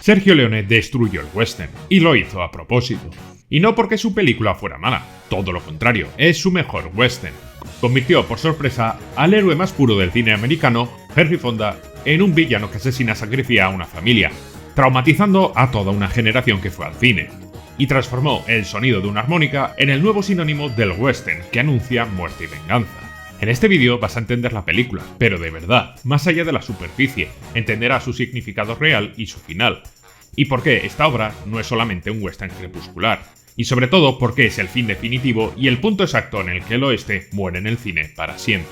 Sergio Leone destruyó el western, y lo hizo a propósito. Y no porque su película fuera mala, todo lo contrario, es su mejor western. Convirtió por sorpresa al héroe más puro del cine americano, Henry Fonda, en un villano que asesina y sacrifica a una familia, traumatizando a toda una generación que fue al cine. Y transformó el sonido de una armónica en el nuevo sinónimo del western, que anuncia muerte y venganza. En este vídeo vas a entender la película, pero de verdad, más allá de la superficie, entenderás su significado real y su final. Y por qué esta obra no es solamente un western crepuscular. Y sobre todo, por qué es el fin definitivo y el punto exacto en el que el oeste muere en el cine para siempre.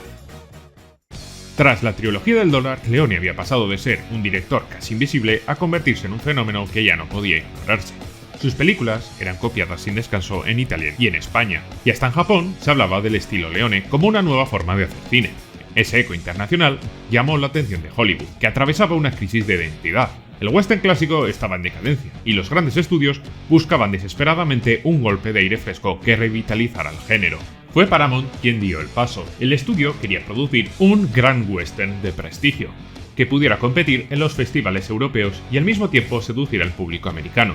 Tras la trilogía del dólar, Leone había pasado de ser un director casi invisible a convertirse en un fenómeno que ya no podía ignorarse. Sus películas eran copiadas sin descanso en Italia y en España, y hasta en Japón se hablaba del estilo Leone como una nueva forma de hacer cine. Ese eco internacional llamó la atención de Hollywood, que atravesaba una crisis de identidad. El western clásico estaba en decadencia, y los grandes estudios buscaban desesperadamente un golpe de aire fresco que revitalizara el género. Fue Paramount quien dio el paso. El estudio quería producir un gran western de prestigio, que pudiera competir en los festivales europeos y al mismo tiempo seducir al público americano.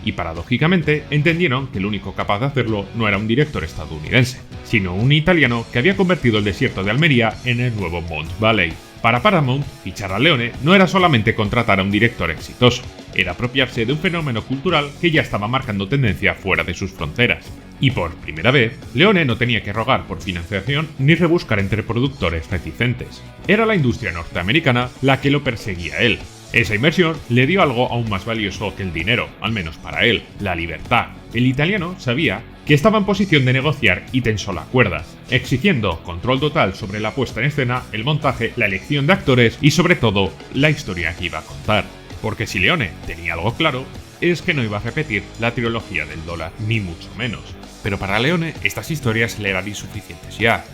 Y paradójicamente entendieron que el único capaz de hacerlo no era un director estadounidense, sino un italiano que había convertido el desierto de Almería en el nuevo Mont Valley. Para Paramount, fichar a Leone no era solamente contratar a un director exitoso, era apropiarse de un fenómeno cultural que ya estaba marcando tendencia fuera de sus fronteras. Y por primera vez, Leone no tenía que rogar por financiación ni rebuscar entre productores reticentes. Era la industria norteamericana la que lo perseguía a él. Esa inversión le dio algo aún más valioso que el dinero, al menos para él: la libertad. El italiano sabía que estaba en posición de negociar y tensó la cuerda, exigiendo control total sobre la puesta en escena, el montaje, la elección de actores y sobre todo la historia que iba a contar. Porque si Leone tenía algo claro, es que no iba a repetir la trilogía del dólar, ni mucho menos. Pero para Leone estas historias le eran insuficientes ya.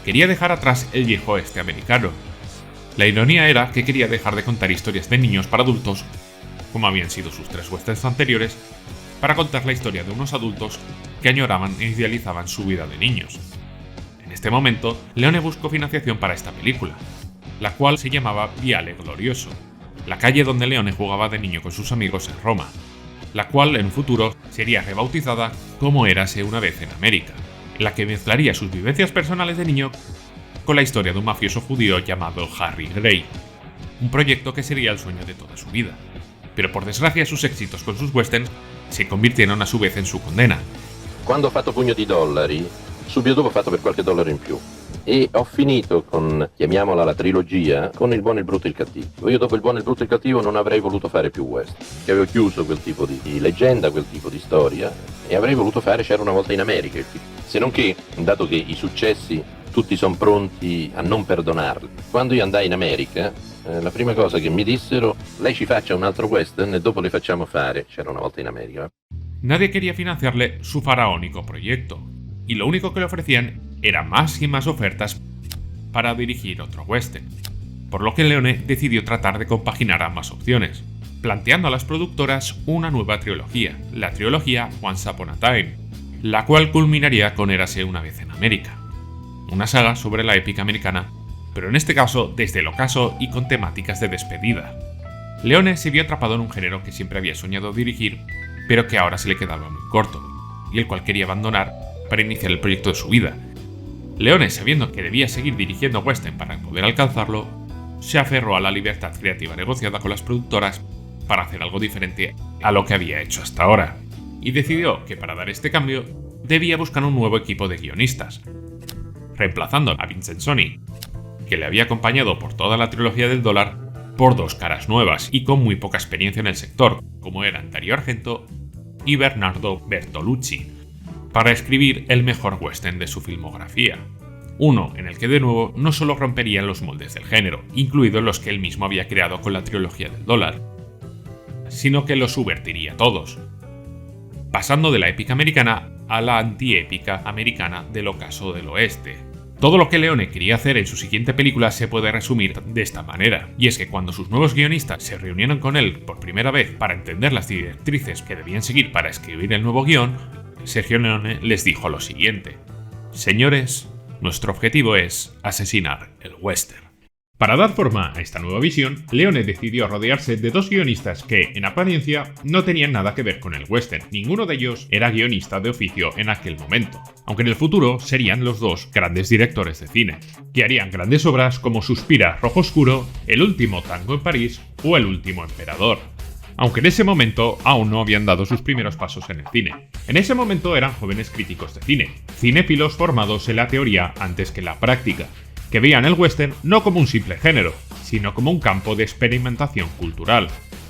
Quería dejar atrás el viejo oeste americano. La ironía era que quería dejar de contar historias de niños para adultos, como habían sido sus 3 westerns anteriores, para contar la historia de unos adultos que añoraban e idealizaban su vida de niños. En este momento, Leone buscó financiación para esta película, la cual se llamaba Viale Glorioso, la calle donde Leone jugaba de niño con sus amigos en Roma, la cual en un futuro sería rebautizada como Érase una vez en América, en la que mezclaría sus vivencias personales de niño con la historia de un mafioso judío llamado Harry Gray, un proyecto que sería el sueño de toda su vida. Pero por desgracia sus éxitos con sus westerns se convirtieron a su vez en su condena. Quando ho fatto Pugno di Dollari, subito dopo ho fatto Per qualche dollaro in più. E ho finito con, chiamiamola la trilogia, con Il buono, il brutto e il cattivo. Io dopo Il buono, il brutto e il cattivo non avrei voluto fare più western, che avevo chiuso quel tipo di leggenda, quel tipo di storia, e avrei voluto fare C'era una volta in America. Se non che, dato che i successi tutti sono pronti a non perdonarli. Quando io andai in America, la prima cosa che mi dissero: lei ci faccia un altro western e dopo le facciamo fare C'era una volta in America. Nadie quería financiarle su faraónico proyecto, y lo único que le ofrecían era más y más ofertas para dirigir otro western, por lo que Leone decidió tratar de compaginar ambas opciones, planteando a las productoras una nueva trilogía, la trilogía Once Upon a Time, la cual culminaría con Érase una vez en América, una saga sobre la épica americana, pero en este caso desde el ocaso y con temáticas de despedida. Leone se vio atrapado en un género que siempre había soñado dirigir, pero que ahora se le quedaba muy corto, y el cual quería abandonar para iniciar el proyecto de su vida. Leone, sabiendo que debía seguir dirigiendo western para poder alcanzarlo, se aferró a la libertad creativa negociada con las productoras para hacer algo diferente a lo que había hecho hasta ahora, y decidió que para dar este cambio debía buscar un nuevo equipo de guionistas, reemplazando a Vincent Soni, que le había acompañado por toda la trilogía del dólar, por 2 caras nuevas y con muy poca experiencia en el sector, como eran Dario Argento y Bernardo Bertolucci, para escribir el mejor western de su filmografía. Uno en el que de nuevo no solo romperían los moldes del género, incluidos los que él mismo había creado con la trilogía del dólar, sino que los subvertiría todos, pasando de la épica americana a la antiépica americana del ocaso del oeste. Todo lo que Leone quería hacer en su siguiente película se puede resumir de esta manera, y es que cuando sus nuevos guionistas se reunieron con él por primera vez para entender las directrices que debían seguir para escribir el nuevo guión, Sergio Leone les dijo lo siguiente: señores, nuestro objetivo es asesinar el western. Para dar forma a esta nueva visión, Leone decidió rodearse de dos guionistas que, en apariencia, no tenían nada que ver con el western. Ninguno de ellos era guionista de oficio en aquel momento, aunque en el futuro serían los dos grandes directores de cine, que harían grandes obras como Suspira, Rojo Oscuro, El último tango en París o El último emperador. Aunque en ese momento aún no habían dado sus primeros pasos en el cine. En ese momento eran jóvenes críticos de cine, cinéfilos formados en la teoría antes que en la práctica, que veían el western no como un simple género, sino como un campo de experimentación cultural.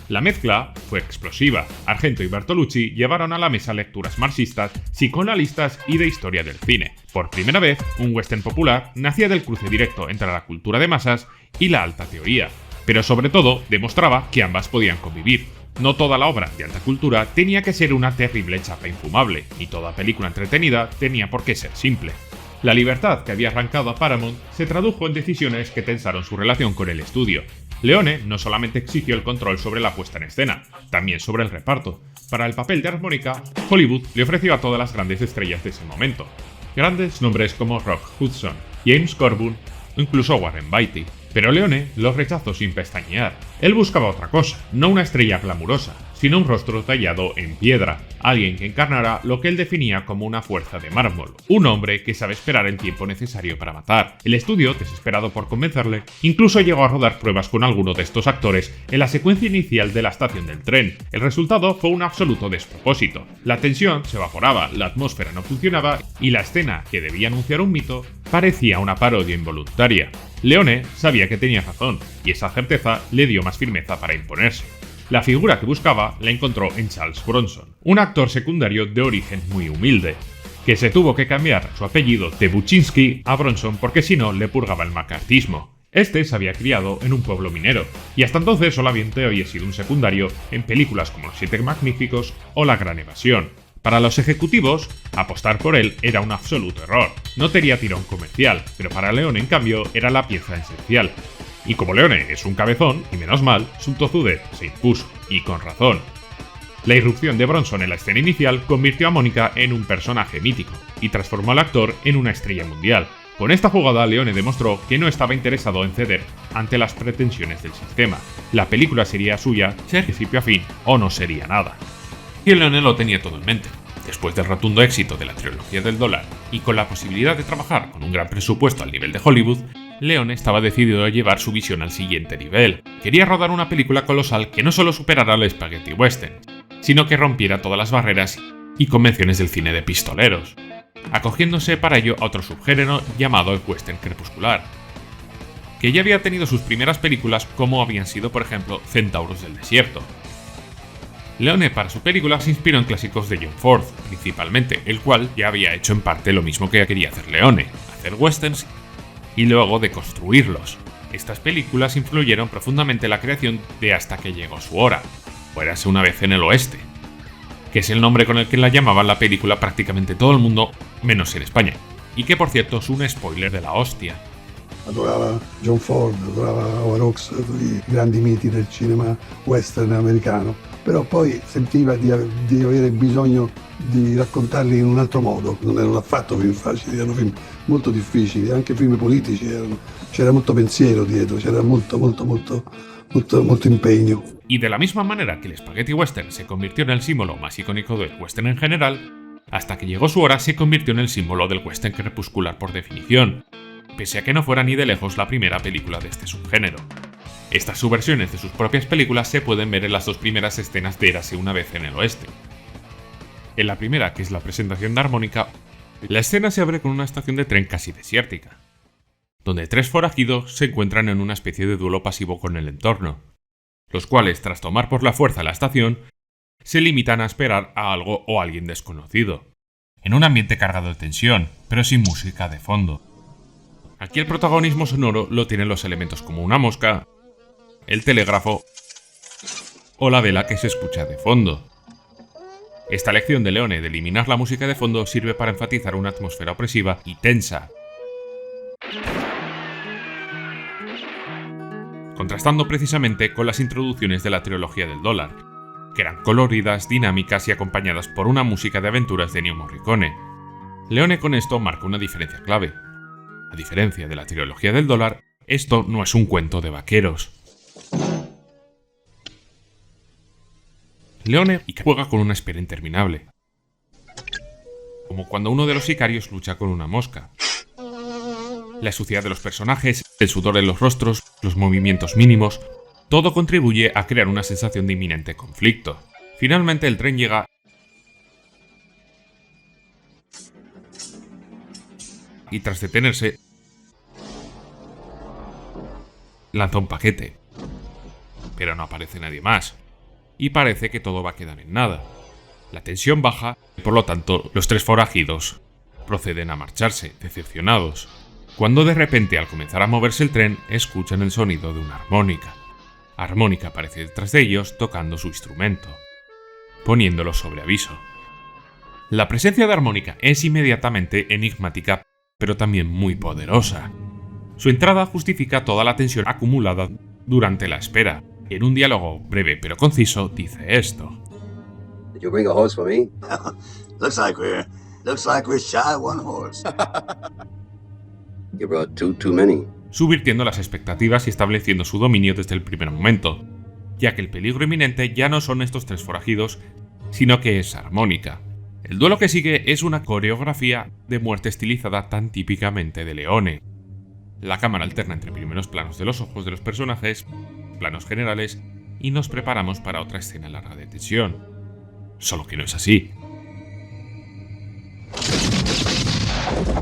La mezcla fue explosiva. Argento y Bertolucci llevaron a la mesa lecturas marxistas, psicoanalistas y de historia del cine. Por primera vez, un western popular nacía del cruce directo entre la cultura de masas y la alta teoría, pero sobre todo demostraba que ambas podían convivir. No toda la obra de alta cultura tenía que ser una terrible chapa infumable, ni toda película entretenida tenía por qué ser simple. La libertad que había arrancado a Paramount se tradujo en decisiones que tensaron su relación con el estudio. Leone no solamente exigió el control sobre la puesta en escena, también sobre el reparto. Para el papel de armónica, Hollywood le ofreció a todas las grandes estrellas de ese momento. Grandes nombres como Rock Hudson, James Coburn o incluso Warren Beatty. Pero Leone los rechazó sin pestañear. Él buscaba otra cosa, no una estrella glamurosa, sino un rostro tallado en piedra, alguien que encarnara lo que él definía como una fuerza de mármol, un hombre que sabe esperar el tiempo necesario para matar. El estudio, desesperado por convencerle, incluso llegó a rodar pruebas con alguno de estos actores en la secuencia inicial de la estación del tren. El resultado fue un absoluto despropósito. La tensión se evaporaba, la atmósfera no funcionaba y la escena, que debía anunciar un mito, parecía una parodia involuntaria. Leone sabía que tenía razón, y esa certeza le dio más firmeza para imponerse. La figura que buscaba la encontró en Charles Bronson, un actor secundario de origen muy humilde, que se tuvo que cambiar su apellido de Buczynski a Bronson porque si no le purgaba el macartismo. Este se había criado en un pueblo minero, y hasta entonces solamente había sido un secundario en películas como Los Siete Magníficos o La Gran Evasión. Para los ejecutivos, apostar por él era un absoluto error. No tenía tirón comercial, pero para Leone, en cambio, era la pieza esencial. Y como Leone es un cabezón, y menos mal, su tozudez se impuso, y con razón. La irrupción de Bronson en la escena inicial convirtió a Mónica en un personaje mítico, y transformó al actor en una estrella mundial. Con esta jugada, Leone demostró que no estaba interesado en ceder ante las pretensiones del sistema. La película sería suya, sea principio a fin, o no sería nada. Y Leone lo tenía todo en mente. Después del rotundo éxito de la trilogía del dólar y con la posibilidad de trabajar con un gran presupuesto al nivel de Hollywood, Leone estaba decidido a llevar su visión al siguiente nivel. Quería rodar una película colosal que no solo superara el spaghetti western, sino que rompiera todas las barreras y convenciones del cine de pistoleros, acogiéndose para ello a otro subgénero llamado el western crepuscular, que ya había tenido sus primeras películas como habían sido por ejemplo Centauros del Desierto. Leone para su película se inspiró en clásicos de John Ford, principalmente, el cual ya había hecho en parte lo mismo que quería hacer Leone, hacer westerns y luego deconstruirlos. Estas películas influyeron profundamente en la creación de Hasta que llegó su hora, o Érase una vez en el oeste, que es el nombre con el que la llamaban la película prácticamente todo el mundo, menos en España, y que por cierto es un spoiler de la hostia. Adorava John Ford, adorava Howard Hawks, i grandi miti del cinema western americano, però poi sentiva di avere bisogno di raccontarli in un altro modo. Non erano affatto film facili, erano film molto difficili, anche film politici, c'era molto pensiero dietro, c'era molto impegno. Y de la misma manera que el spaghetti western se convirtió en el símbolo más icónico del western en general, Hasta que llegó su hora se convirtió en el símbolo del western crepuscular por definición, pese a que no fuera ni de lejos la primera película de este subgénero. Estas subversiones de sus propias películas se pueden ver en las dos primeras escenas de Érase una vez en el oeste. En la primera, que es la presentación de armónica, la escena se abre con una estación de tren casi desértica, donde tres forajidos se encuentran en una especie de duelo pasivo con el entorno, los cuales, tras tomar por la fuerza la estación, se limitan a esperar a algo o alguien desconocido, en un ambiente cargado de tensión, pero sin música de fondo. Aquí el protagonismo sonoro lo tienen los elementos como una mosca, el telégrafo o la vela que se escucha de fondo. Esta elección de Leone de eliminar la música de fondo sirve para enfatizar una atmósfera opresiva y tensa, contrastando precisamente con las introducciones de la trilogía del dólar, que eran coloridas, dinámicas y acompañadas por una música de aventuras de Ennio Morricone. Leone con esto marca una diferencia clave. A diferencia de la trilogía del dólar, Esto no es un cuento de vaqueros. Leone juega con una espera interminable, como cuando uno de los sicarios lucha con una mosca. La suciedad de los personajes, el sudor en los rostros, los movimientos mínimos, todo contribuye a crear una sensación de inminente conflicto. Finalmente el tren llega y tras detenerse, lanza un paquete. Pero no aparece nadie más, y parece que todo va a quedar en nada. La tensión baja y por lo tanto los tres forajidos proceden a marcharse, decepcionados, cuando de repente al comenzar a moverse el tren escuchan el sonido de una armónica. Armónica aparece detrás de ellos tocando su instrumento, poniéndolos sobre aviso. La presencia de Armónica es inmediatamente enigmática, pero también muy poderosa. Su entrada justifica toda la tensión acumulada durante la espera. En un diálogo breve pero conciso dice esto. Did you bring a horse for me? Looks like we're shy of one horse. You brought too many. Subvirtiendo las expectativas y estableciendo su dominio desde el primer momento, ya que el peligro inminente ya no son estos tres forajidos, sino que es Armónica. El duelo que sigue es una coreografía de muerte estilizada tan típicamente de Leone. La cámara alterna entre primeros planos de los ojos de los personajes, planos generales, y nos preparamos para otra escena larga de tensión. Solo que no es así.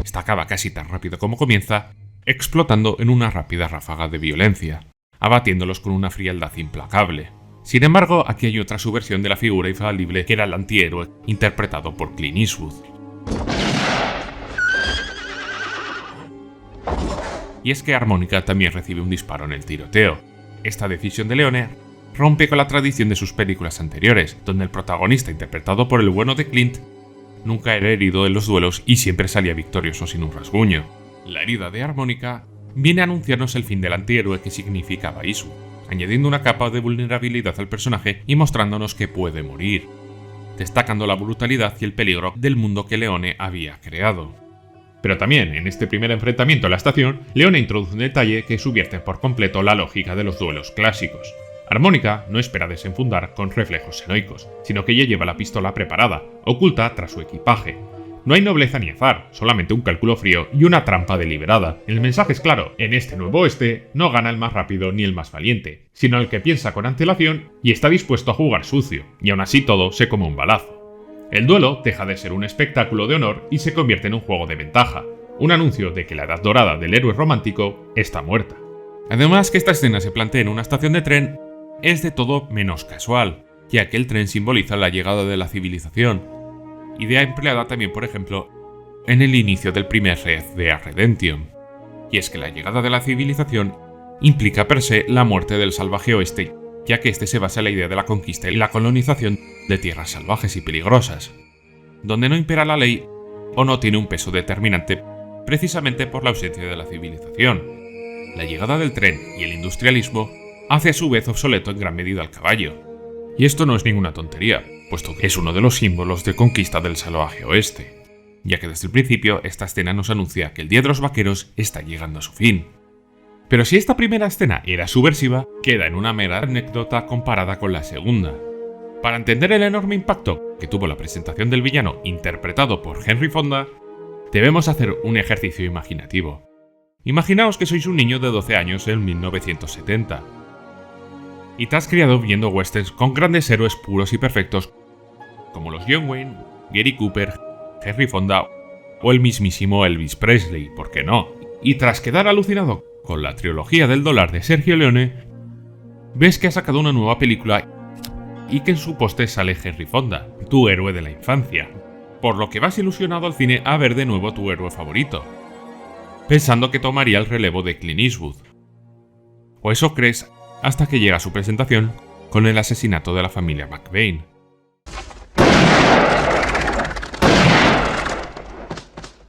Esta acaba casi tan rápido como comienza, explotando en una rápida ráfaga de violencia, abatiéndolos con una frialdad implacable. Sin embargo, aquí hay otra subversión de la figura infalible que era el antihéroe, interpretado por Clint Eastwood. Y es que Armónica también recibe un disparo en el tiroteo. Esta decisión de Leone rompe con la tradición de sus películas anteriores, donde el protagonista, interpretado por el bueno de Clint, nunca era herido en los duelos y siempre salía victorioso sin un rasguño. La herida de Armónica viene a anunciarnos el fin del antihéroe que significaba Eastwood, añadiendo una capa de vulnerabilidad al personaje y mostrándonos que puede morir, destacando la brutalidad y el peligro del mundo que Leone había creado. Pero también, en este primer enfrentamiento en la estación, Leone introduce un detalle que subvierte por completo la lógica de los duelos clásicos. Armónica no espera desenfundar con reflejos heroicos, sino que ella lleva la pistola preparada, oculta tras su equipaje. No hay nobleza ni azar, solamente un cálculo frío y una trampa deliberada. El mensaje es claro, en este nuevo oeste no gana el más rápido ni el más valiente, sino el que piensa con antelación y está dispuesto a jugar sucio, y aún así todo se come un balazo. El duelo deja de ser un espectáculo de honor y se convierte en un juego de ventaja, un anuncio de que la edad dorada del héroe romántico está muerta. Además que esta escena se plantea en una estación de tren es de todo menos casual, ya que el tren simboliza la llegada de la civilización, idea empleada también, por ejemplo, en el inicio del primer Red Dead Redemption. Y es que la llegada de la civilización implica per se la muerte del salvaje oeste, ya que este se basa en la idea de la conquista y la colonización de tierras salvajes y peligrosas, donde no impera la ley o no tiene un peso determinante precisamente por la ausencia de la civilización. La llegada del tren y el industrialismo hace a su vez obsoleto en gran medida al caballo. Y esto no es ninguna tontería, puesto que es uno de los símbolos de conquista del salvaje oeste, ya que desde el principio esta escena nos anuncia que el Día de los Vaqueros está llegando a su fin. Pero si esta primera escena era subversiva, queda en una mera anécdota comparada con la segunda. Para entender el enorme impacto que tuvo la presentación del villano interpretado por Henry Fonda, debemos hacer un ejercicio imaginativo. Imaginaos que sois un niño de 12 años en 1970 y te has criado viendo westerns con grandes héroes puros y perfectos como los John Wayne, Gary Cooper, Henry Fonda o el mismísimo Elvis Presley, ¿por qué no? Y tras quedar alucinado con la trilogía del dólar de Sergio Leone, ves que ha sacado una nueva película y que en su póster sale Henry Fonda, tu héroe de la infancia, por lo que vas ilusionado al cine a ver de nuevo tu héroe favorito, pensando que tomaría el relevo de Clint Eastwood. O eso crees hasta que llega su presentación con el asesinato de la familia McBain.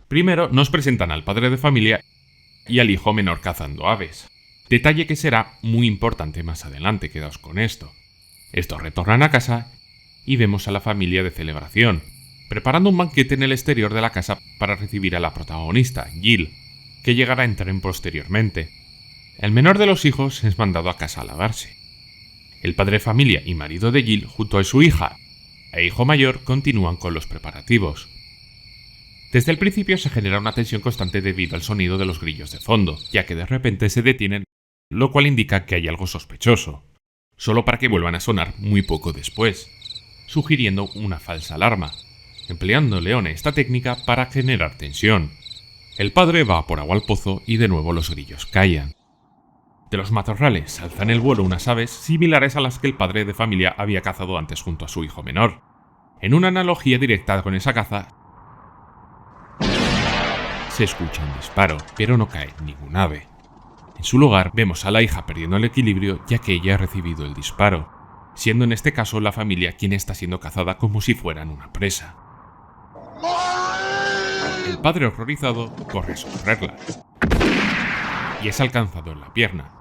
Primero nos presentan al padre de familia y al hijo menor cazando aves, detalle que será muy importante más adelante, quedaos con esto. Estos retornan a casa y vemos a la familia de celebración, preparando un banquete en el exterior de la casa para recibir a la protagonista, Jill, que llegará en tren posteriormente. El menor de los hijos es mandado a casa a lavarse. El padre de familia y marido de Jill, junto a su hija e hijo mayor, continúan con los preparativos. Desde el principio se genera una tensión constante debido al sonido de los grillos de fondo, ya que de repente se detienen, lo cual indica que hay algo sospechoso, solo para que vuelvan a sonar muy poco después, sugiriendo una falsa alarma, empleando Leone esta técnica para generar tensión. El padre va por agua al pozo y de nuevo los grillos callan. De los matorrales alzan el vuelo unas aves similares a las que el padre de familia había cazado antes junto a su hijo menor. En una analogía directa con esa caza, se escucha un disparo, pero no cae ningún ave. En su lugar vemos a la hija perdiendo el equilibrio ya que ella ha recibido el disparo, siendo en este caso la familia quien está siendo cazada como si fueran una presa. El padre horrorizado corre a socorrerla y es alcanzado en la pierna.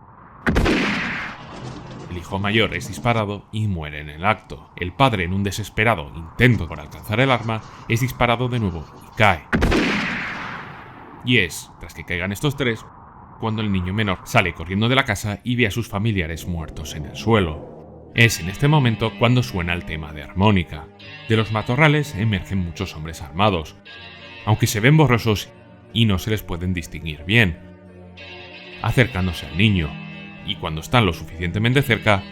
El hijo mayor es disparado y muere en el acto. El padre, en un desesperado intento por alcanzar el arma, es disparado de nuevo y cae. Y es, tras que caigan estos tres, cuando el niño menor sale corriendo de la casa y ve a sus familiares muertos en el suelo. Es en este momento cuando suena el tema de armónica. De los matorrales emergen muchos hombres armados, aunque se ven borrosos y no se les pueden distinguir bien, acercándose al niño, y cuando están lo suficientemente cerca,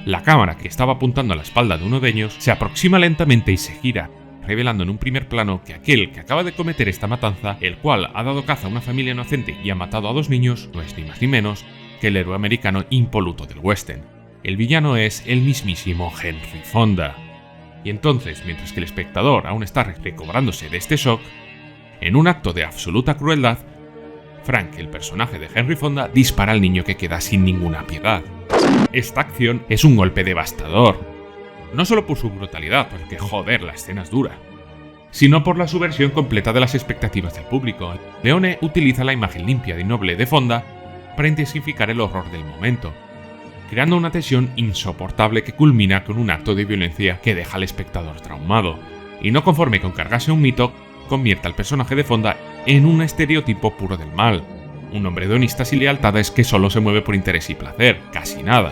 la cámara que estaba apuntando a la espalda de uno de ellos se aproxima lentamente y se gira, revelando en un primer plano que aquel que acaba de cometer esta matanza, el cual ha dado caza a una familia inocente y ha matado a 2 niños, no es ni más ni menos que el héroe americano impoluto del western. El villano es el mismísimo Henry Fonda. Y entonces, mientras que el espectador aún está recobrándose de este shock, en un acto de absoluta crueldad, Frank, el personaje de Henry Fonda, dispara al niño que queda sin ninguna piedad. Esta acción es un golpe devastador, no solo por su brutalidad, porque joder, la escena es dura, sino por la subversión completa de las expectativas del público. Leone utiliza la imagen limpia y noble de Fonda para intensificar el horror del momento, creando una tensión insoportable que culmina con un acto de violencia que deja al espectador traumado, y no conforme con cargarse un mito, convierte al personaje de Fonda en un estereotipo puro del mal, un hombre de honestas y lealtades que solo se mueve por interés y placer, casi nada.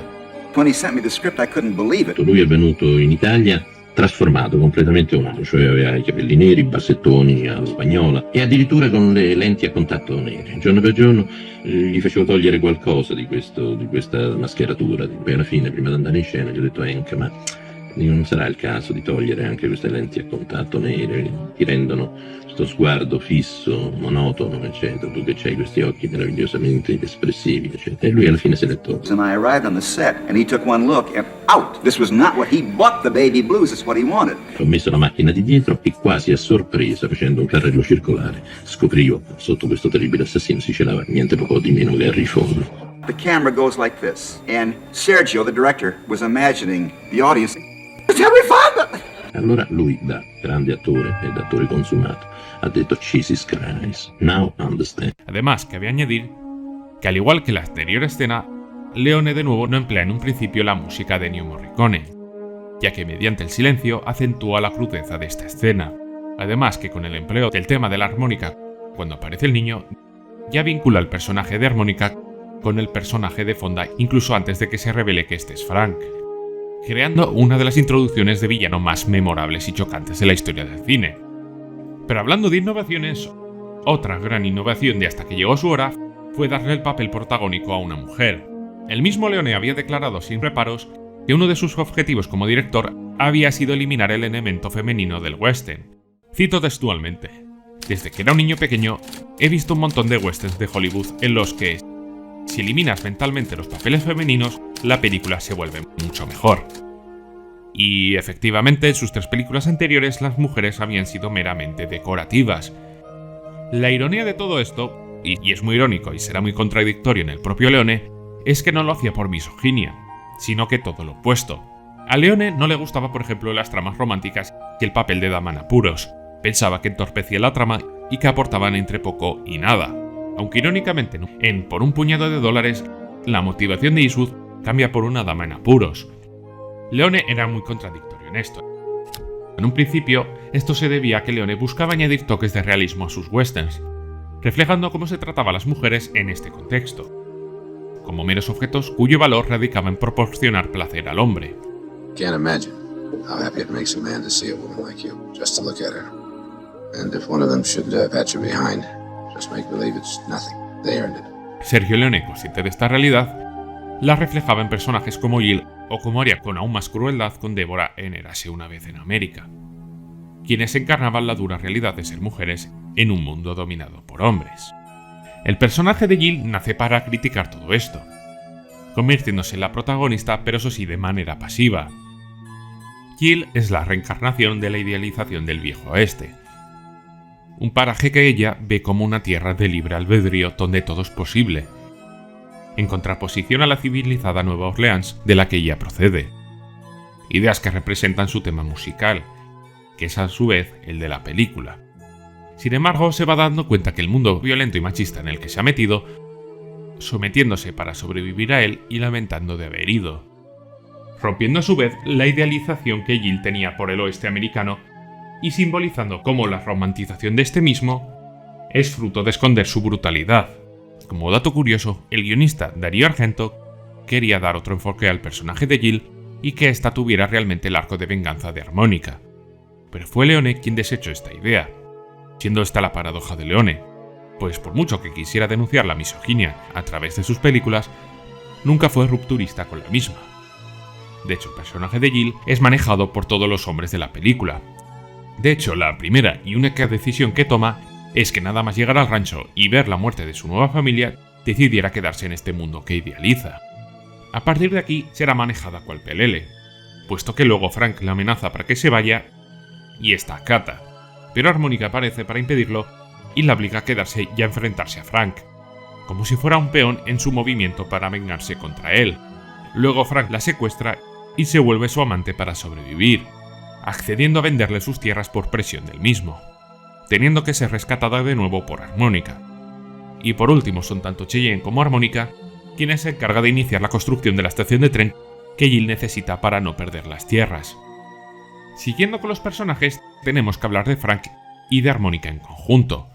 When he sent me the script, I couldn't believe it. Lui è venuto in Italia trasformato, completamente umano, cioè aveva i capelli neri, bassettoni alla spagnola e addirittura con le lenti a contatto nere. Giorno per giorno gli facevo togliere qualcosa di questa mascheratura. Poi alla fine, prima di andare in scena, gli ho detto Hank, ma non sarà il caso di togliere anche queste lenti a contatto nere, ti rendono sto sguardo fisso, monotono, eccetera, tu che c'hai questi occhi meravigliosamente espressivi, eccetera. E lui alla fine se l'è tolto. And I arrived on the set, and he took one look, and out! This was not what he bought the baby blues, it's what he wanted. Ho messo la macchina di dietro e quasi a sorpresa, facendo un carrello circolare, scoprivo sotto questo terribile assassino si celava niente poco di meno che Henry Fonda. The camera goes like this, and Sergio, the director, was imagining the audience. It's Henry Fonda! Allora lui, da grande attore ed attore consumato, ha detto Jesus Christ, now understand. Además, cabe añadir que al igual que la anterior escena, Leone de nuevo no emplea en un principio la música de Ennio Morricone, ya que mediante el silencio acentúa la crudeza de esta escena. Además que con el empleo del tema de la armónica cuando aparece el niño, ya vincula el personaje de armónica con el personaje de Fonda incluso antes de que se revele que este es Frank, creando una de las introducciones de villano más memorables y chocantes de la historia del cine. Pero hablando de innovaciones, otra gran innovación de hasta que llegó su hora fue darle el papel protagónico a una mujer. El mismo Leone había declarado sin reparos que uno de sus objetivos como director había sido eliminar el elemento femenino del western. Cito textualmente: desde que era un niño pequeño, he visto un montón de westerns de Hollywood en los que, si eliminas mentalmente los papeles femeninos, la película se vuelve mucho mejor. Y efectivamente, en sus 3 películas anteriores las mujeres habían sido meramente decorativas. La ironía de todo esto, y es muy irónico y será muy contradictorio en el propio Leone, es que no lo hacía por misoginia, sino que todo lo opuesto. A Leone no le gustaba, por ejemplo, las tramas románticas y el papel de dama en apuros. Pensaba que entorpecía la trama y que aportaban entre poco y nada. Aunque irónicamente, en Por un puñado de dólares, la motivación de Eastwood cambia por una dama en apuros. Leone era muy contradictorio en esto. En un principio, esto se debía a que Leone buscaba añadir toques de realismo a sus westerns, reflejando cómo se trataba a las mujeres en este contexto. como meros objetos cuyo valor radicaba en proporcionar placer al hombre. Can't imagine how happy it makes a man to see a woman like you, just to look at her. And if one of them should pat you behind, just make believe it's nothing. They earned it. Sergio Leone, consciente de esta realidad, la reflejaba en personajes como Jill o como haría con aún más crueldad con Deborah en Érase una vez en América, quienes encarnaban la dura realidad de ser mujeres en un mundo dominado por hombres. El personaje de Jill nace para criticar todo esto, convirtiéndose en la protagonista, pero eso sí de manera pasiva. Jill es la reencarnación de la idealización del viejo oeste, un paraje que ella ve como una tierra de libre albedrío donde todo es posible, en contraposición a la civilizada Nueva Orleans de la que ella procede. Ideas que representan su tema musical, que es a su vez el de la película. Sin embargo, se va dando cuenta que el mundo violento y machista en el que se ha metido, sometiéndose para sobrevivir a él y lamentando de haber ido, rompiendo a su vez la idealización que Jill tenía por el oeste americano y simbolizando cómo la romantización de este mismo es fruto de esconder su brutalidad. Como dato curioso, el guionista Darío Argento quería dar otro enfoque al personaje de Jill y que ésta tuviera realmente el arco de venganza de Armónica, pero fue Leone quien desechó esta idea, siendo esta la paradoja de Leone, pues por mucho que quisiera denunciar la misoginia a través de sus películas, nunca fue rupturista con la misma. De hecho, el personaje de Jill es manejado por todos los hombres de la película. De hecho, la primera y única decisión que toma es que nada más llegar al rancho y ver la muerte de su nueva familia, decidiera quedarse en este mundo que idealiza. A partir de aquí será manejada cual pelele, puesto que luego Frank la amenaza para que se vaya y esta acata, pero Armónica aparece para impedirlo y la obliga a quedarse y a enfrentarse a Frank, como si fuera un peón en su movimiento para vengarse contra él. Luego Frank la secuestra y se vuelve su amante para sobrevivir, accediendo a venderle sus tierras por presión del mismo, teniendo que ser rescatada de nuevo por Armónica. Y por último son tanto Cheyenne como Armónica quienes se encargan de iniciar la construcción de la estación de tren que Jill necesita para no perder las tierras. Siguiendo con los personajes, tenemos que hablar de Frank y de Armónica en conjunto,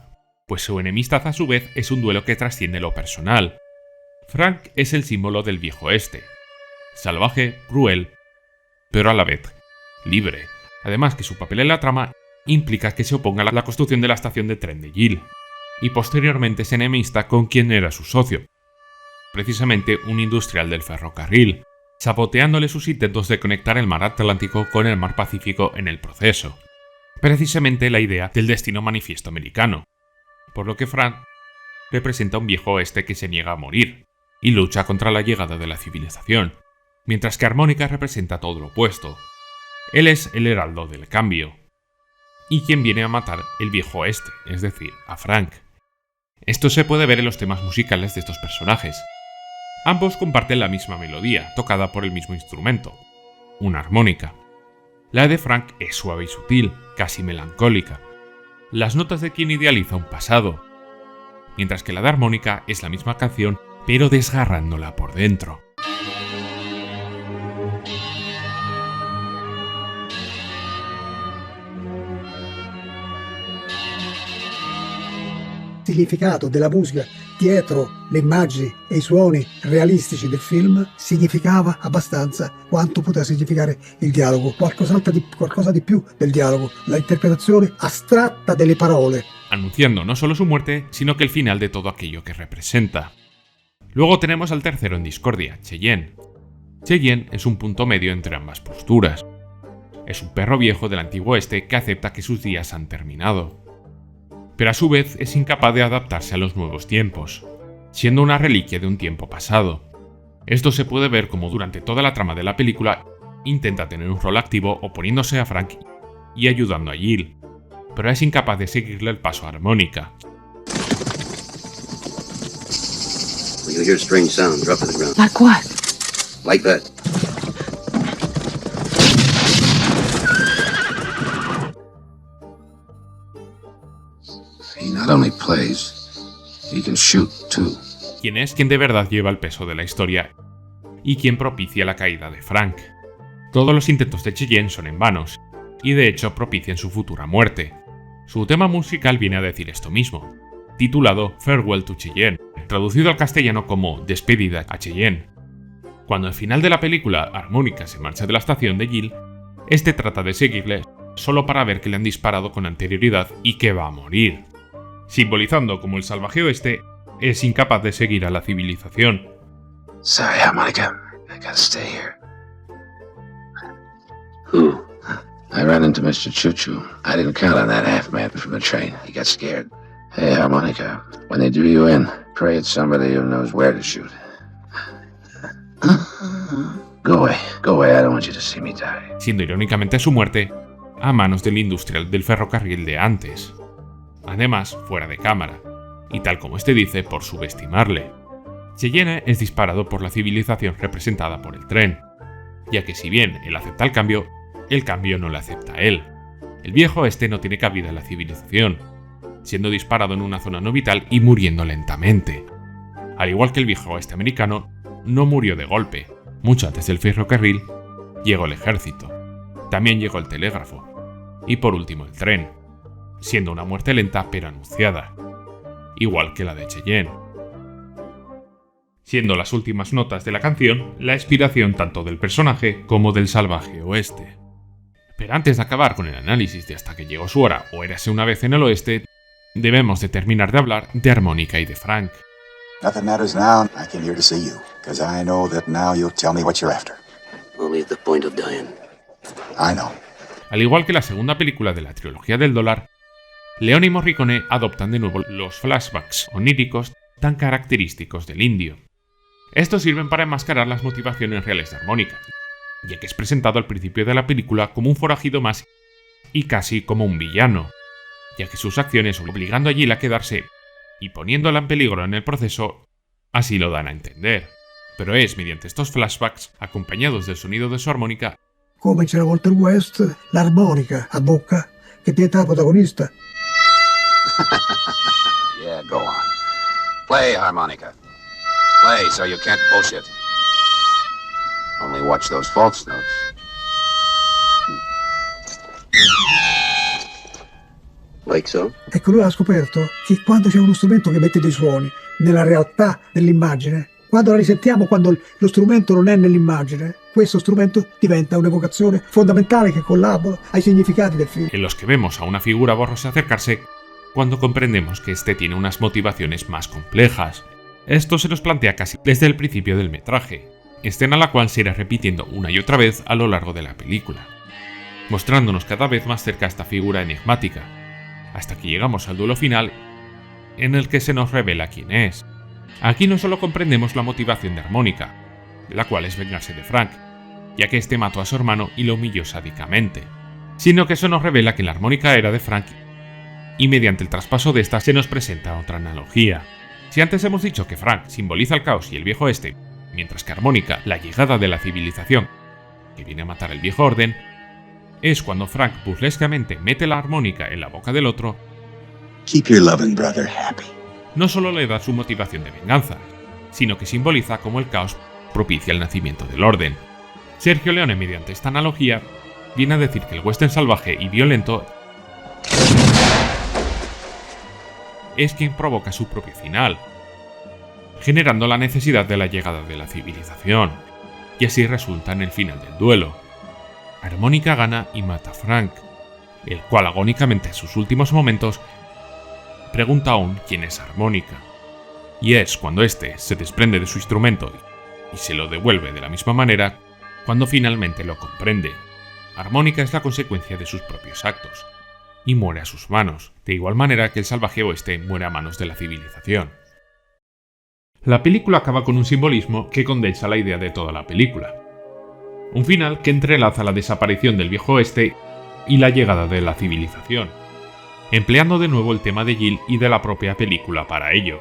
pues su enemistad a su vez es un duelo que trasciende lo personal. Frank es el símbolo del viejo oeste, salvaje, cruel, pero a la vez libre. Además que su papel en la trama implica que se oponga a la construcción de la estación de tren de Jill, y posteriormente se enemista con quien era su socio, precisamente un industrial del ferrocarril, saboteándole sus intentos de conectar el mar Atlántico con el mar Pacífico en el proceso. Precisamente la idea del destino manifiesto americano, por lo que Frank representa un viejo oeste que se niega a morir y lucha contra la llegada de la civilización, mientras que Armónica representa todo lo opuesto. Él es el heraldo del cambio, y quien viene a matar el viejo oeste, es decir, a Frank. Esto se puede ver en los temas musicales de estos personajes. Ambos comparten la misma melodía, tocada por el mismo instrumento, una armónica. La de Frank es suave y sutil, casi melancólica, las notas de quien idealiza un pasado, mientras que la de Armónica es la misma canción, pero desgarrándola por dentro. Il significato della musica dietro le immagini e i suoni realistici del film significava abbastanza quanto poteva significare il dialogo, qualcosa di più del dialogo, la interpretazione astratta delle parole. Anunciando no solo su muerte, sino que el final de todo aquello que representa. Luego tenemos al tercero en discordia, Cheyenne. Cheyenne es un punto medio entre ambas posturas. Es un perro viejo del antiguo oeste que acepta que sus días han terminado, pero a su vez es incapaz de adaptarse a los nuevos tiempos, siendo una reliquia de un tiempo pasado. Esto se puede ver como durante toda la trama de la película intenta tener un rol activo oponiéndose a Frank y ayudando a Jill, pero es incapaz de seguirle el paso a Armónica. You hear a strange sound, drop to the ground. Like what? Like that. He not only plays, he can shoot too. Quien es quien de verdad lleva el peso de la historia y quien propicia la caída de Frank. Todos los intentos de Cheyenne son en vanos, y de hecho propician su futura muerte. Su tema musical viene a decir esto mismo, titulado Farewell to Cheyenne, traducido al castellano como Despedida a Cheyenne. Cuando al final de la película Armónica se marcha de la estación de Jill, este trata de seguirle solo para ver que le han disparado con anterioridad y que va a morir, simbolizando como el salvaje oeste es incapaz de seguir a la civilización. Sorry, Harmonica. I gotta stay here. Who? I ran into Mr. Choo-Choo. I didn't count on that half-man from the train. He got scared. Hey, Harmonica, when they do you in, pray it's somebody who knows where to shoot. Go away, I don't want you to see me die. Siendo irónicamente su muerte a manos del industrial del ferrocarril de antes. Además, fuera de cámara, y tal como este dice, por subestimarle. Cheyenne es disparado por la civilización representada por el tren, ya que si bien él acepta el cambio no le acepta a él. El viejo este no tiene cabida en la civilización, siendo disparado en una zona no vital y muriendo lentamente. Al igual que el viejo oeste americano, no murió de golpe. Mucho antes del ferrocarril, llegó el ejército. También llegó el telégrafo. Y por último el tren, siendo una muerte lenta pero anunciada, igual que la de Cheyenne. Siendo las últimas notas de la canción la inspiración tanto del personaje como del salvaje oeste. Pero antes de acabar con el análisis de Hasta que llegó su hora o Érase una vez en el oeste, debemos de terminar de hablar de Armónica y de Frank. Nothing matters now. I came here to see you, because I know that now you'll tell me what you're after. Only at the point of dying. I know. Al igual que la segunda película de la trilogía del dólar, Leone y Morricone adoptan de nuevo los flashbacks oníricos tan característicos del indio. Estos sirven para enmascarar las motivaciones reales de Armónica, ya que es presentado al principio de la película como un forajido más y casi como un villano, ya que sus acciones obligando a Jill a quedarse y poniéndola en peligro en el proceso así lo dan a entender. Pero es mediante estos flashbacks, acompañados del sonido de su armónica, come c'era Walter West, l'armonica a bocca che diventa protagonista. Yeah, go on. Play, Harmonica. Play so you can't bullshit. Only watch those false notes. Like so? Ecco, lui ha scoperto che quando c'è uno strumento che mette dei suoni nella realtà dell'immagine, quando la risentiamo, quando lo strumento non è nell'immagine, questo strumento diventa un'evocazione fondamentale che collabora ai significati del film. En los que vemos a una figura borrosa acercarse cuando comprendemos que este tiene unas motivaciones más complejas. Esto se nos plantea casi desde el principio del metraje, escena la cual se irá repitiendo una y otra vez a lo largo de la película, mostrándonos cada vez más cerca a esta figura enigmática, hasta que llegamos al duelo final en el que se nos revela quién es. Aquí no solo comprendemos la motivación de Armónica, la cual es vengarse de Frank, ya que este mató a su hermano y lo humilló sádicamente, sino que eso nos revela que la armónica era de Frank y mediante el traspaso de esta se nos presenta otra analogía. Si antes hemos dicho que Frank simboliza el caos y el viejo este, mientras que Armónica la llegada de la civilización, que viene a matar el viejo orden, es cuando Frank burlescamente mete la armónica en la boca del otro, Keep your loving brother happy. no solo le da su motivación de venganza, sino que simboliza cómo el caos propicia el nacimiento del orden. Sergio Leone, mediante esta analogía, viene a decir que el western salvaje y violento es quien provoca su propio final, generando la necesidad de la llegada de la civilización, y así resulta en el final del duelo. Armónica gana y mata a Frank, el cual agónicamente en sus últimos momentos pregunta aún quién es Armónica, y es cuando éste se desprende de su instrumento y se lo devuelve de la misma manera cuando finalmente lo comprende. Armónica es la consecuencia de sus propios actos, y muere a sus manos, de igual manera que el salvaje oeste muere a manos de la civilización. La película acaba con un simbolismo que condensa la idea de toda la película. Un final que entrelaza la desaparición del viejo oeste y la llegada de la civilización, empleando de nuevo el tema de Jill y de la propia película para ello.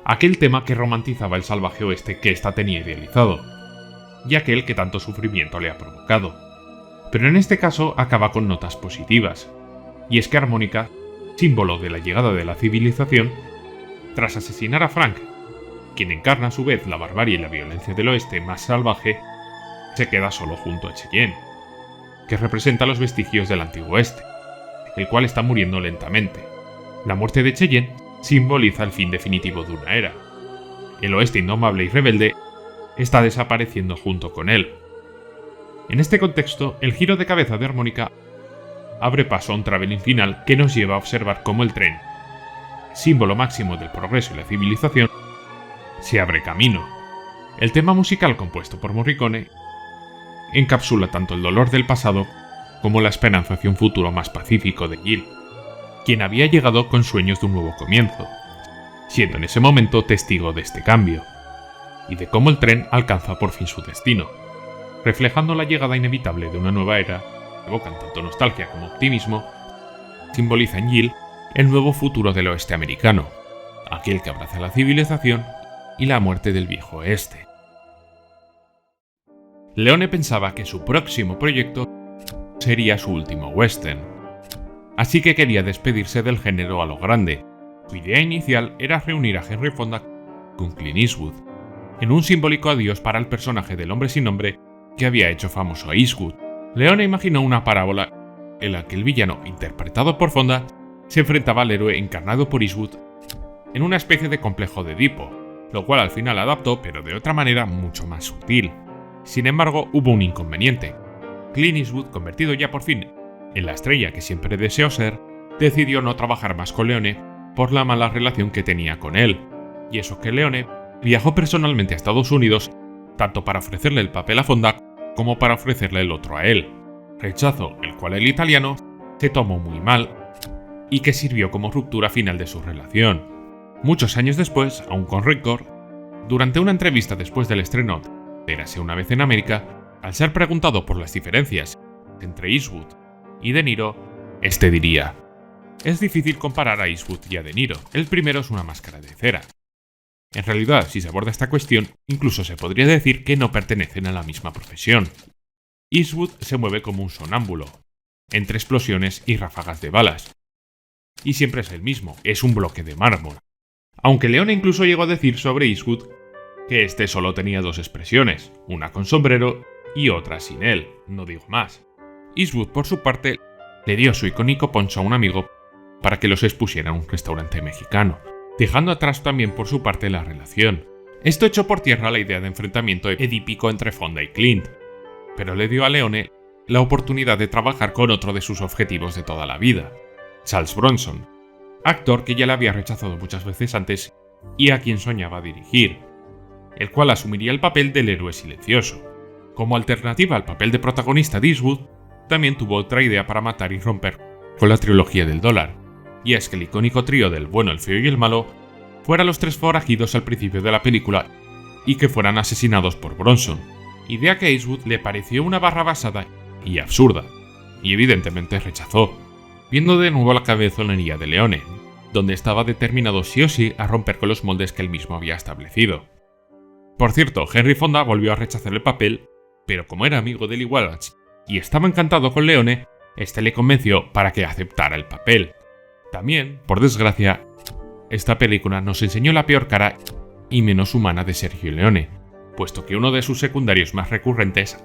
Aquel tema que romantizaba el salvaje oeste que ésta tenía idealizado, y aquel que tanto sufrimiento le ha provocado. Pero en este caso acaba con notas positivas, y es que Armónica, símbolo de la llegada de la civilización, tras asesinar a Frank, quien encarna a su vez la barbarie y la violencia del oeste más salvaje, se queda solo junto a Cheyenne, que representa los vestigios del antiguo oeste, el cual está muriendo lentamente. La muerte de Cheyenne simboliza el fin definitivo de una era. El oeste indomable y rebelde está desapareciendo junto con él. En este contexto, el giro de cabeza de armónica abre paso a un travelling final que nos lleva a observar cómo el tren, símbolo máximo del progreso y la civilización, se abre camino. El tema musical compuesto por Morricone encapsula tanto el dolor del pasado como la esperanza hacia un futuro más pacífico de Jill, quien había llegado con sueños de un nuevo comienzo, siendo en ese momento testigo de este cambio, y de cómo el tren alcanza por fin su destino, reflejando la llegada inevitable de una nueva era, que evocan tanto nostalgia como optimismo, simboliza en Jill el nuevo futuro del oeste americano, aquel que abraza la civilización y la muerte del viejo oeste. Leone pensaba que su próximo proyecto sería su último western, así que quería despedirse del género a lo grande. Su idea inicial era reunir a Henry Fonda con Clint Eastwood, en un simbólico adiós para el personaje del hombre sin nombre que había hecho famoso a Eastwood. Leone imaginó una parábola en la que el villano, interpretado por Fonda, se enfrentaba al héroe encarnado por Eastwood en una especie de complejo de Edipo, lo cual al final adaptó, pero de otra manera mucho más sutil. Sin embargo, hubo un inconveniente. Clint Eastwood, convertido ya por fin en la estrella que siempre deseó ser, decidió no trabajar más con Leone por la mala relación que tenía con él, y eso que Leone viajó personalmente a Estados Unidos tanto para ofrecerle el papel a Fonda como para ofrecerle el otro a él, rechazo el cual el italiano se tomó muy mal y que sirvió como ruptura final de su relación. Muchos años después, aún con récord, durante una entrevista después del estreno de Érase una vez en América, al ser preguntado por las diferencias entre Eastwood y De Niro, este diría: "Es difícil comparar a Eastwood y a De Niro, el primero es una máscara de cera. En realidad, si se aborda esta cuestión, incluso se podría decir que no pertenecen a la misma profesión. Eastwood se mueve como un sonámbulo, entre explosiones y ráfagas de balas. Y siempre es el mismo, es un bloque de mármol. Aunque Leone incluso llegó a decir sobre Eastwood que este solo tenía dos expresiones, una con sombrero y otra sin él, no digo más. Eastwood, por su parte, le dio su icónico poncho a un amigo para que los expusiera en un restaurante mexicano, dejando atrás también por su parte la relación. Esto echó por tierra la idea de enfrentamiento edípico entre Fonda y Clint, pero le dio a Leone la oportunidad de trabajar con otro de sus objetivos de toda la vida, Charles Bronson, actor que ya le había rechazado muchas veces antes y a quien soñaba dirigir, el cual asumiría el papel del héroe silencioso. Como alternativa al papel de protagonista de Eastwood, también tuvo otra idea para matar y romper con la trilogía del dólar, y es que el icónico trío del bueno, el feo y el malo fueran los tres forajidos al principio de la película y que fueran asesinados por Bronson, idea que a Eastwood le pareció una barra basada y absurda, y evidentemente rechazó, viendo de nuevo la cabezonería de Leone, donde estaba determinado sí o sí a romper con los moldes que él mismo había establecido. Por cierto, Henry Fonda volvió a rechazar el papel, pero como era amigo de Lee Wallach y estaba encantado con Leone, este le convenció para que aceptara el papel. También, por desgracia, esta película nos enseñó la peor cara y menos humana de Sergio Leone, puesto que uno de sus secundarios más recurrentes,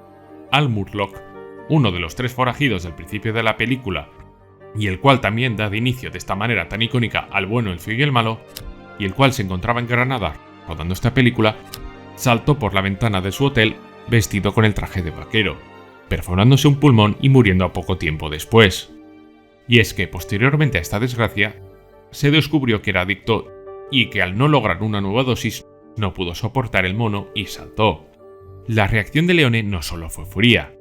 Al Murlock, uno de los tres forajidos del principio de la película, y el cual también da de inicio de esta manera tan icónica al bueno, el feo y el malo, y el cual se encontraba en Granada rodando esta película, saltó por la ventana de su hotel vestido con el traje de vaquero, perforándose un pulmón y muriendo a poco tiempo después. Y es que posteriormente a esta desgracia, se descubrió que era adicto y que al no lograr una nueva dosis no pudo soportar el mono y saltó. La reacción de Leone no solo fue fría,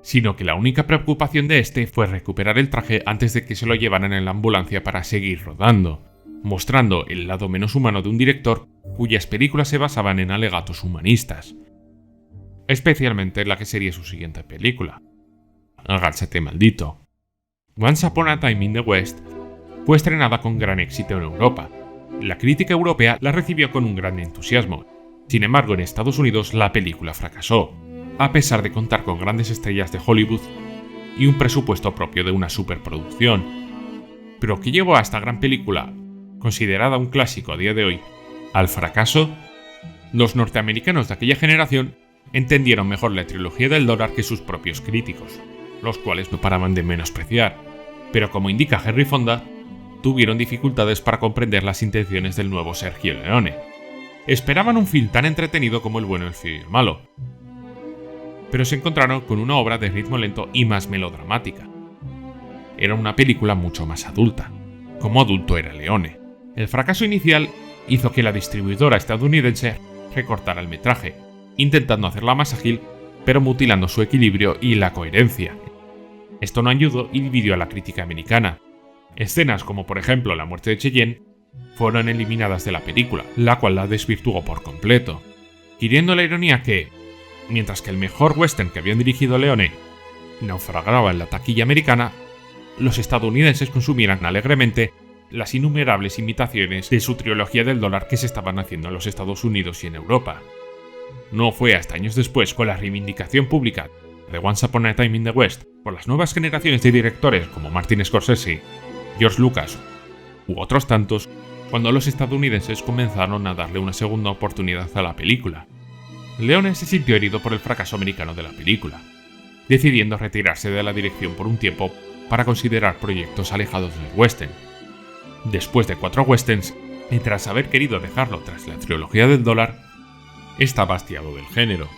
sino que la única preocupación de este fue recuperar el traje antes de que se lo llevaran en la ambulancia para seguir rodando, mostrando el lado menos humano de un director cuyas películas se basaban en alegatos humanistas, especialmente la que sería su siguiente película, Agárchate maldito. Once Upon a Time in the West fue estrenada con gran éxito en Europa. La crítica europea la recibió con un gran entusiasmo. Sin embargo, en Estados Unidos la película fracasó, a pesar de contar con grandes estrellas de Hollywood y un presupuesto propio de una superproducción. Pero ¿qué llevó a esta gran película, considerada un clásico a día de hoy, al fracaso? Los norteamericanos de aquella generación entendieron mejor la trilogía del dólar que sus propios críticos, los cuales no paraban de menospreciar. Pero como indica Henry Fonda, tuvieron dificultades para comprender las intenciones del nuevo Sergio Leone. Esperaban un film tan entretenido como El bueno, el feo y el malo, pero se encontraron con una obra de ritmo lento y más melodramática. Era una película mucho más adulta, como adulto era Leone. El fracaso inicial hizo que la distribuidora estadounidense recortara el metraje, intentando hacerla más ágil, pero mutilando su equilibrio y la coherencia. Esto no ayudó y dividió a la crítica americana. Escenas como por ejemplo la muerte de Cheyenne fueron eliminadas de la película, la cual la desvirtuó por completo, queriendo la ironía que, mientras que el mejor western que habían dirigido Leone naufragaba en la taquilla americana, los estadounidenses consumieran alegremente las innumerables imitaciones de su trilogía del dólar que se estaban haciendo en los Estados Unidos y en Europa. No fue hasta años después, con la reivindicación pública de Once Upon a Time in the West por las nuevas generaciones de directores como Martin Scorsese, George Lucas u otros tantos, cuando los estadounidenses comenzaron a darle una segunda oportunidad a la película. Leone se sintió herido por el fracaso americano de la película, decidiendo retirarse de la dirección por un tiempo para considerar proyectos alejados del western. Después de 4 westerns, y tras haber querido dejarlo tras la trilogía del dólar, estaba hastiado del género.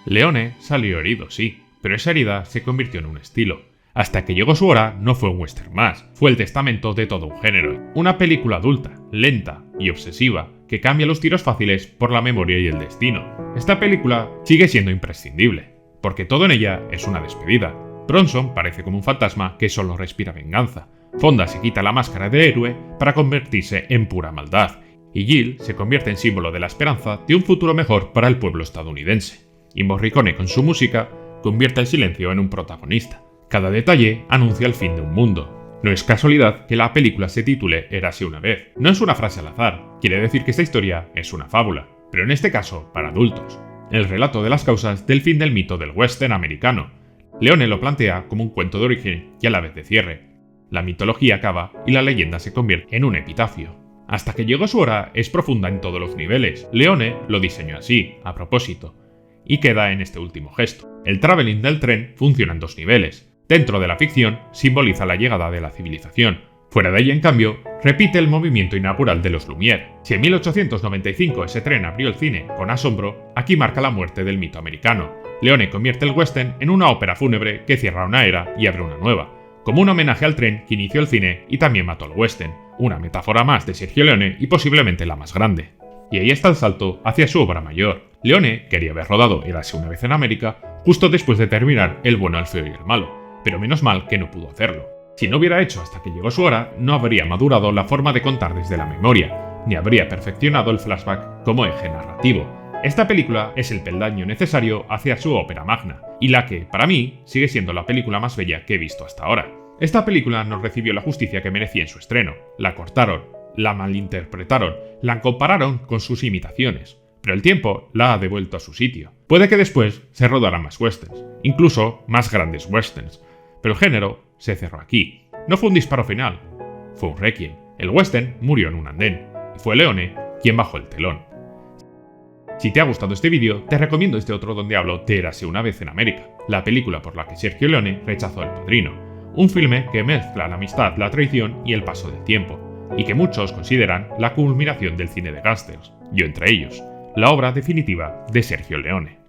Leone salió herido, sí, pero esa herida se convirtió en un estilo. Hasta que llegó su hora, no fue un western más, fue el testamento de todo un género. Una película adulta, lenta y obsesiva, que cambia los tiros fáciles por la memoria y el destino. Esta película sigue siendo imprescindible, porque todo en ella es una despedida. Bronson parece como un fantasma que solo respira venganza. Fonda se quita la máscara de héroe para convertirse en pura maldad, y Jill se convierte en símbolo de la esperanza de un futuro mejor para el pueblo estadounidense. Y Morricone con su música convierte el silencio en un protagonista. Cada detalle anuncia el fin de un mundo. No es casualidad que la película se titule Érase una vez. No es una frase al azar, quiere decir que esta historia es una fábula, pero en este caso para adultos. El relato de las causas del fin del mito del western americano. Leone lo plantea como un cuento de origen y a la vez de cierre. La mitología acaba y la leyenda se convierte en un epitafio. Hasta que llegó su hora es profunda en todos los niveles. Leone lo diseñó así, a propósito, y queda en este último gesto. El traveling del tren funciona en 2 niveles. Dentro de la ficción simboliza la llegada de la civilización. Fuera de ella, en cambio, repite el movimiento inaugural de los Lumière. Si en 1895 ese tren abrió el cine con asombro, aquí marca la muerte del mito americano. Leone convierte el western en una ópera fúnebre que cierra una era y abre una nueva, como un homenaje al tren que inició el cine y también mató el western, una metáfora más de Sergio Leone y posiblemente la más grande. Y ahí está el salto hacia su obra mayor. Leone quería haber rodado Érase una vez en América justo después de terminar El bueno, el feo y el malo, pero menos mal que no pudo hacerlo. Si no hubiera hecho hasta que llegó su hora, no habría madurado la forma de contar desde la memoria, ni habría perfeccionado el flashback como eje narrativo. Esta película es el peldaño necesario hacia su ópera magna, y la que, para mí, sigue siendo la película más bella que he visto hasta ahora. Esta película no recibió la justicia que merecía en su estreno, la cortaron, la malinterpretaron, la compararon con sus imitaciones, pero el tiempo la ha devuelto a su sitio. Puede que después se rodaran más westerns, incluso más grandes westerns, pero el género se cerró aquí. No fue un disparo final, fue un requiem. El western murió en un andén, y fue Leone quien bajó el telón. Si te ha gustado este vídeo, te recomiendo este otro donde hablo de Érase una vez en América, la película por la que Sergio Leone rechazó El Padrino, un filme que mezcla la amistad, la traición y el paso del tiempo, y que muchos consideran la culminación del cine de gángsters, yo entre ellos, la obra definitiva de Sergio Leone.